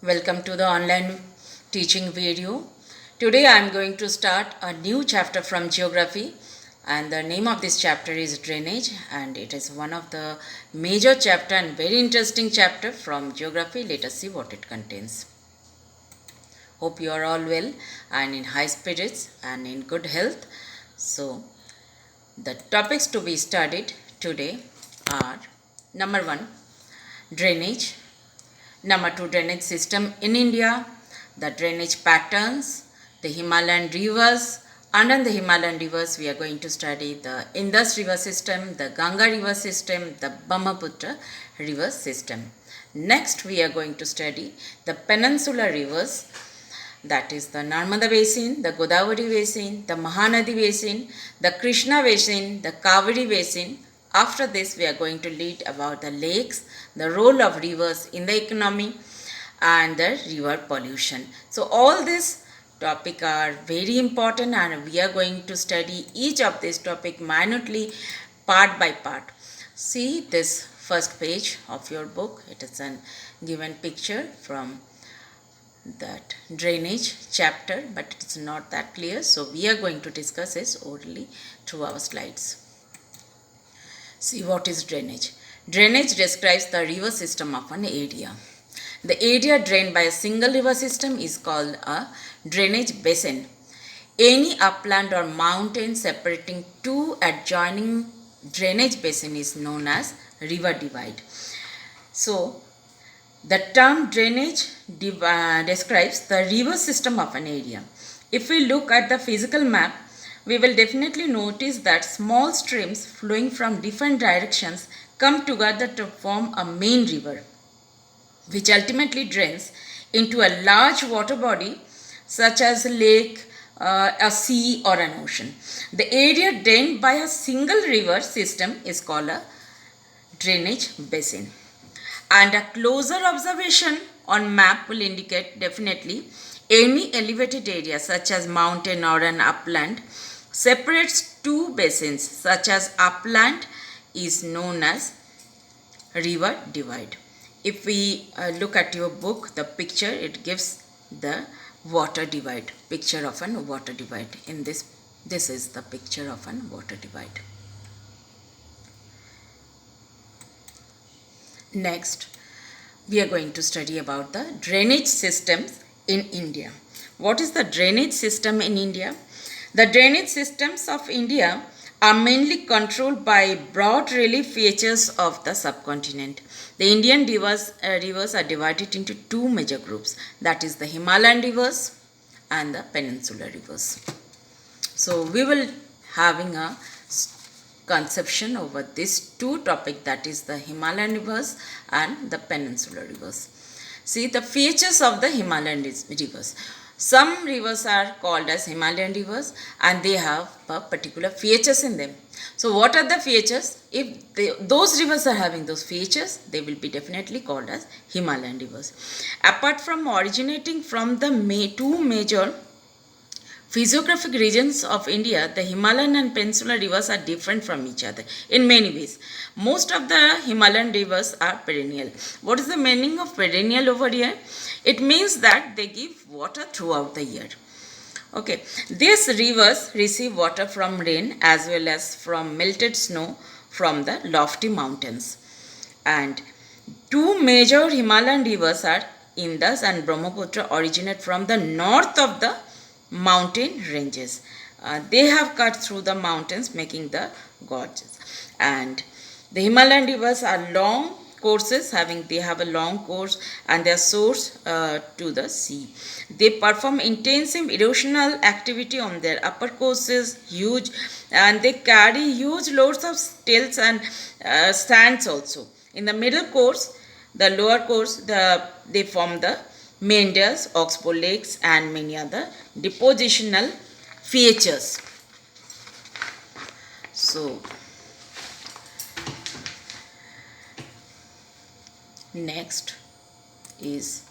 Welcome to the online teaching video. Today I am going to start a new chapter from geography, and the name of this chapter is drainage, and it is one of the major chapter and very interesting chapter from geography. Let us see what it contains. Hope you are all well and in high spirits and in good health. So the topics to be studied today are: number 1, drainage; number 2, drainage system in India, the drainage patterns, the Himalayan rivers. Under the Himalayan rivers, we are going to study the Indus river system, the Ganga river system, the Brahmaputra river system. Next, we are going to study the peninsular rivers, that is the Narmada basin, the Godavari basin, the Mahanadi basin, the Krishna basin, the Kaveri basin. After this, we are going to read about the lakes, the role of rivers in the economy, and the river pollution. So all these topics are very important, and we are going to study each of this topic minutely, part by part. See this first page of your book. It is a given picture from that drainage chapter, but it's not that clear, so we are going to discuss this orally through our slides. See, what is drainage? Drainage describes the river system of an area. The area drained by a single river system is called a drainage basin. Any upland or mountain separating two adjoining drainage basin is known as river divide. So, the term drainage describes the river system of an area. If we look at the physical map, we will definitely notice that small streams flowing from different directions come together to form a main river, which ultimately drains into a large water body such as a lake, a sea, or an ocean. The area drained by a single river system is called a drainage basin. And a closer observation on map will indicate definitely any elevated area such as mountain or an upland separates two basins such as upland is known as river divide. If we look at your book, the picture, it gives the water divide, picture of an water divide. In this is the picture of an water divide. Next, we are going to study about the drainage systems in India. What is the drainage system in India? The drainage systems of India are mainly controlled by broad relief features of the subcontinent. The Indian rivers are divided into two major groups, that is the Himalayan rivers and the peninsular rivers. So we will having a conception over these two topics, that is the Himalayan rivers and the peninsular rivers. See the features of the Himalayan rivers. Some rivers are called as Himalayan rivers and they have particular features in them. So what are the features? If those rivers are having those features, they will be definitely called as Himalayan rivers. Apart from originating from the two major physiographic regions of India, the Himalayan and peninsular rivers are different from each other in many ways. Most of the Himalayan rivers are perennial. What is the meaning of perennial over here? It means that they give water throughout the year. Okay, these rivers receive water from rain as well as from melted snow from the lofty mountains. And two major Himalayan rivers are Indus and Brahmaputra, originate from the north of the mountain ranges. They have cut through the mountains, making the gorges. And the Himalayan rivers are long courses, they have a long course and their source to the sea. They perform intensive erosional activity on their upper courses, huge, and they carry huge loads of stilts and sands also. In the middle course, the lower course, they form the meanders, oxbow lakes, and many other depositional features. So, next is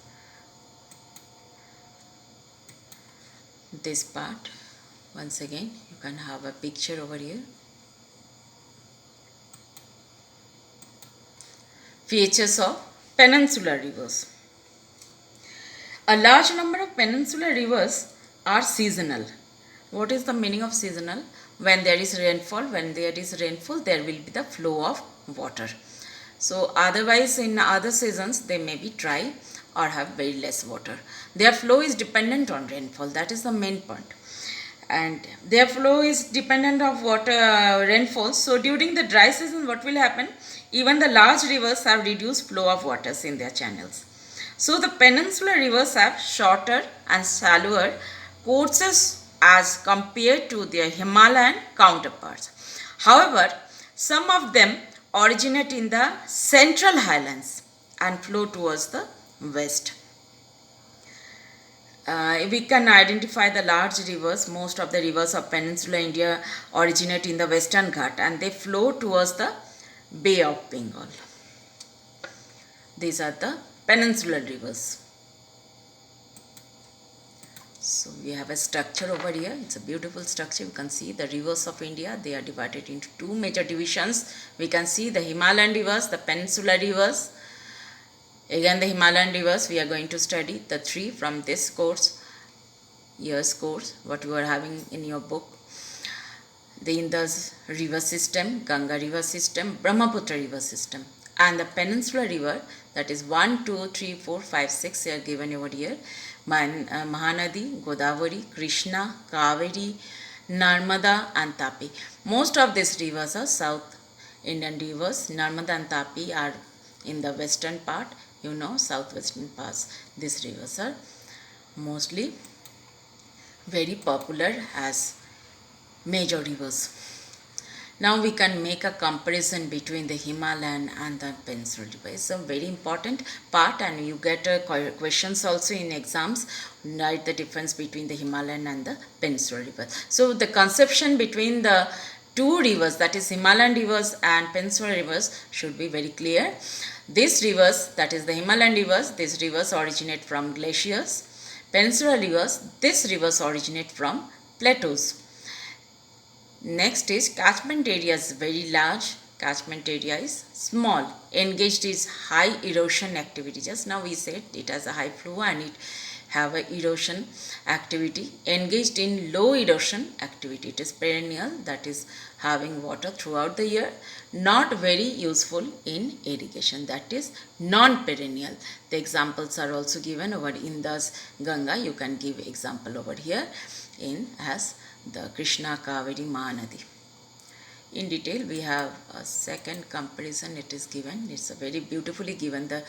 this part. Once again, you can have a picture over here. Features of peninsular rivers. A large number of peninsular rivers are seasonal. What is the meaning of seasonal? When there is rainfall, there will be the flow of water. So otherwise in other seasons they may be dry or have very less water. Their flow is dependent on rainfall. That is the main point. And their flow is dependent of water rainfall. So during the dry season, what will happen? Even the large rivers have reduced flow of waters in their channels. So the peninsular rivers have shorter and shallower courses as compared to their Himalayan counterparts. However, some of them originate in the central highlands and flow towards the west. We can identify the large rivers. Most of the rivers of peninsular India originate in the Western Ghat and they flow towards the Bay of Bengal. These are the peninsular rivers. So we have a structure over here. It's a beautiful structure. You can see the rivers of India. They are divided into two major divisions. We can see the Himalayan rivers, the peninsular rivers. Again the Himalayan rivers we are going to study the three from this year's course, what you are having in your book. The Indus river system, Ganga river system, Brahmaputra river system, and the peninsular river, that is 1, 2, 3, 4, 5, 6 are given over here. Mahanadi, Godavari, Krishna, Kaveri, Narmada and Tapi. Most of these rivers are South Indian rivers. Narmada and Tapi are in the western part, southwestern parts. These rivers are mostly very popular as major rivers. Now we can make a comparison between the Himalayan and the peninsular river. It's a very important part and you get questions also in exams. Write the difference between the Himalayan and the peninsular river. So the conception between the two rivers, that is Himalayan rivers and peninsular rivers, should be very clear. These rivers, that is the Himalayan rivers, these rivers originate from glaciers. Peninsular rivers, these rivers originate from plateaus. Next is catchment area is very large, catchment area is small. Engaged is high erosion activity. Just now we said it has a high flow and it have a erosion activity. Engaged in low erosion activity. It is perennial, that is having water throughout the year. Not very useful in irrigation, that is non-perennial. The examples are also given over in the Ganga. You can give example over here in as the Krishna, Kaveri, Mahanadi. In detail, we have a second comparison. It is given. It's a very beautifully given the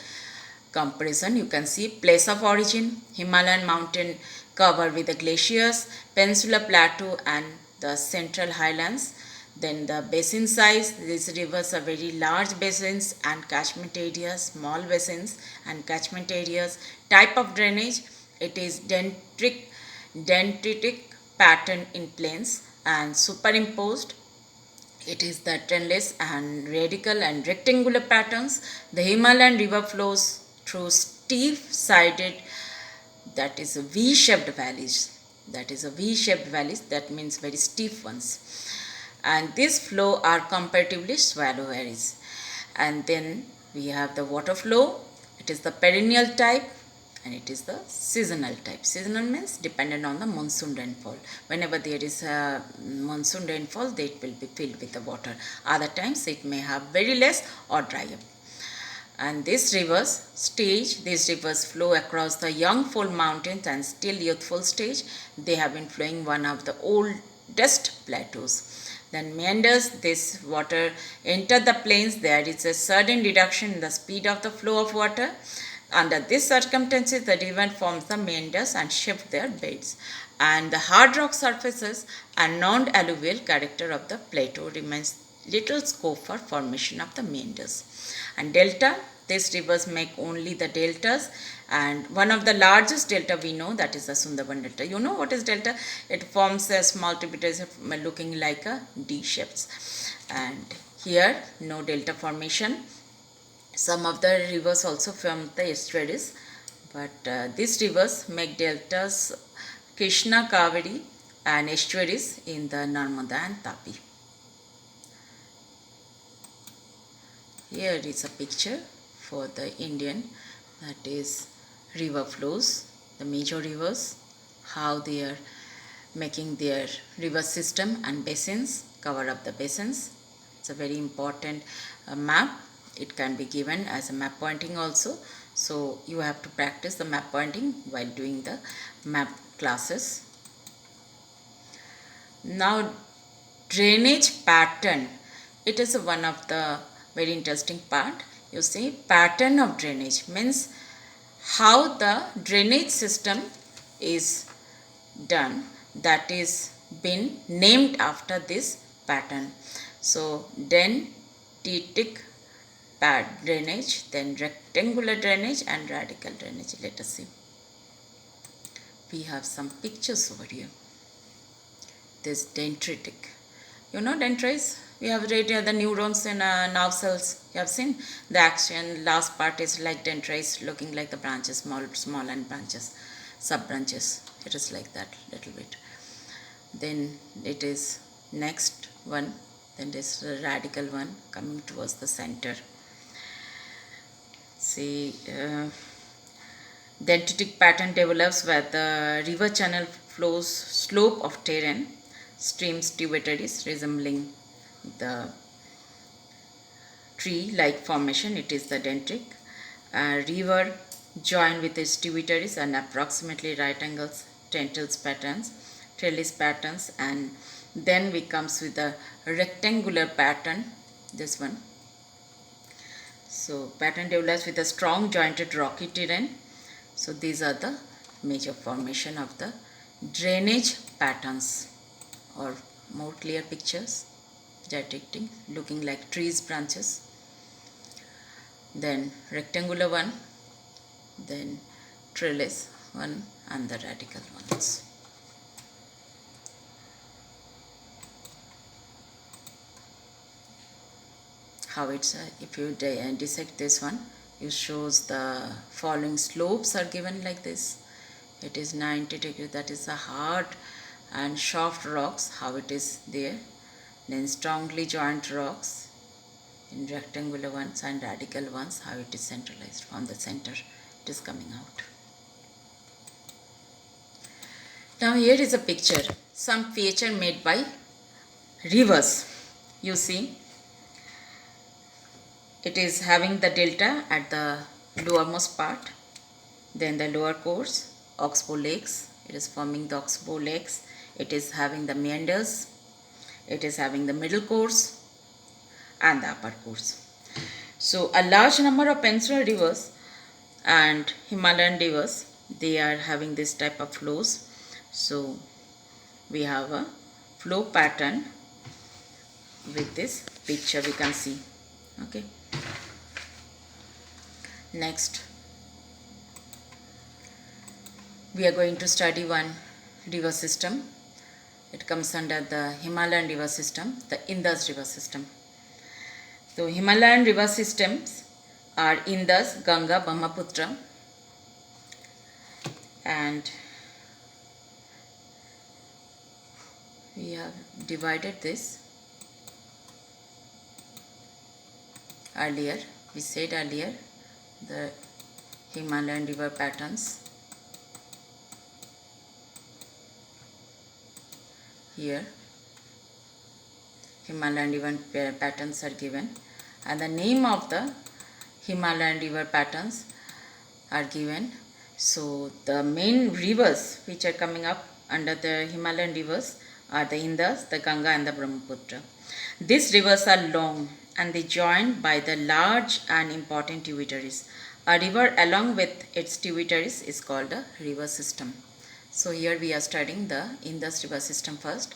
comparison. You can see place of origin, Himalayan mountain covered with the glaciers, Peninsula Plateau and the central highlands. Then the basin size, these rivers are very large basins and catchment areas, small basins and catchment areas. Type of drainage, it is dendritic pattern in plains and superimposed. It is the trendless and radical and rectangular patterns. The Himalayan river flows through steep-sided, that is V-shaped valleys. That means very steep ones. And this flow are comparatively shallow valleys. And then we have the water flow. It is the perennial type and it is the seasonal type. Seasonal means dependent on the monsoon rainfall. Whenever there is a monsoon rainfall, it will be filled with the water. Other times it may have very less or dry up. And these rivers flow across the young full mountains and still youthful stage. They have been flowing one of the oldest plateaus. Then meanders, this water enter the plains. There is a sudden reduction in the speed of the flow of water. Under these circumstances, the river forms the meanders and shift their beds. And the hard rock surfaces and non-alluvial character of the plateau remains little scope for formation of the meanders. And delta, these rivers make only the deltas, and one of the largest delta we know, that is the Sundarban delta. You know what is delta? It forms a small tributaries looking like a D shapes. And here no delta formation. Some of the rivers also form the estuaries, but these rivers make deltas Krishna, Kaveri and estuaries in the Narmada and Tapi. Here is a picture for the Indian, that is river flows. the major rivers, how they are making their river system and basins, cover up the basins. It's a very important map. It can be given as a map pointing also. So you have to practice the map pointing while doing the map classes. Now drainage pattern, it is one of the very interesting part. You see, pattern of drainage means how the drainage system is done, that is been named after this pattern. So dendritic drainage, then rectangular drainage and radical drainage. Let us see. We have some pictures over here. This dendritic. You know dendrites? We have read the neurons in nerve cells. You have seen the action. Last part is like dendrites, looking like the branches, small and branches, sub branches. It is like that little bit. Then it is next one. Then this radical one coming towards the center. See, dendritic pattern develops where the river channel flows slope of terrain, streams, tributaries resembling the tree-like formation. It is the dendritic. River joined with its tributaries and approximately right angles, trellis patterns, and then we comes with the rectangular pattern, this one. So pattern develops with a strong jointed rocky terrain. So these are the major formation of the drainage patterns, or more clear pictures depicting looking like trees branches. Then rectangular one, then trellis one, and the radical ones. How it's if you dissect this one, it shows the following slopes are given like this. It is 90 degrees, that is the hard and soft rocks, how it is there. Then strongly joined rocks in rectangular ones and radical ones, how it is centralized from the center, it is coming out. Now here is a picture, some feature made by rivers. You see, it is having the delta at the lowermost part, then the lower course, oxbow lakes, it is forming the oxbow lakes, it is having the meanders, it is having the middle course and the upper course. So a large number of peninsular rivers and Himalayan rivers, they are having this type of flows. So we have a flow pattern with this picture we can see. Okay. Next, we are going to study one river system. It comes under the Himalayan river system, the Indus river system. So Himalayan river systems are Indus, Ganga, Brahmaputra, and we have divided this earlier. We said earlier the Himalayan river patterns. Here Himalayan river patterns are given, and the name of the Himalayan river patterns are given. So the main rivers which are coming up under the Himalayan rivers are the Indus, the Ganga and the Brahmaputra. These rivers are long and they joined by the large and important tributaries. A river along with its tributaries is called a river system. So here we are studying the Indus river system first.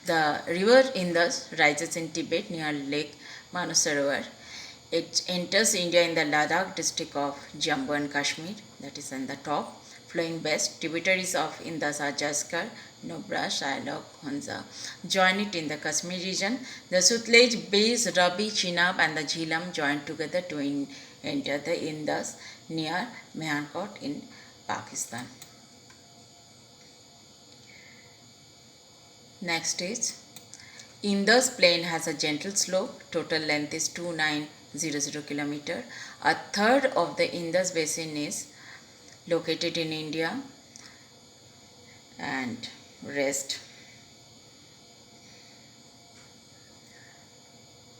The river Indus rises in Tibet near Lake Manasarovar. It enters India in the Ladakh district of Jammu and Kashmir, that is on the top. Flowing west, tributaries of Indus are Jaskar, Nubra, Shyok, Hunza. Join it in the Kashmir region. The Sutlej, Beas, Ravi, Chenab and the Jhelum join together to enter the Indus near Meherkot in Pakistan. Next is Indus plain has a gentle slope. Total length is 2900 km. A third of the Indus basin is located in India. and rest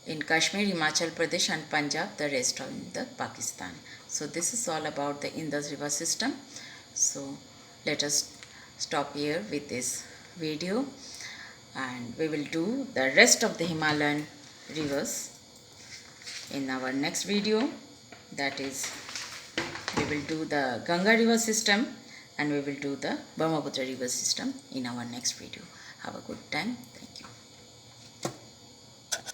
in Kashmir, Himachal Pradesh and Punjab, the rest of the Pakistan. So this is all about the Indus river system. So let us stop here with this video, and we will do the rest of the Himalayan rivers in our next video. That is, we will do the Ganga river system and we will do the Brahmaputra river system in our next video. Have a good time. Thank you.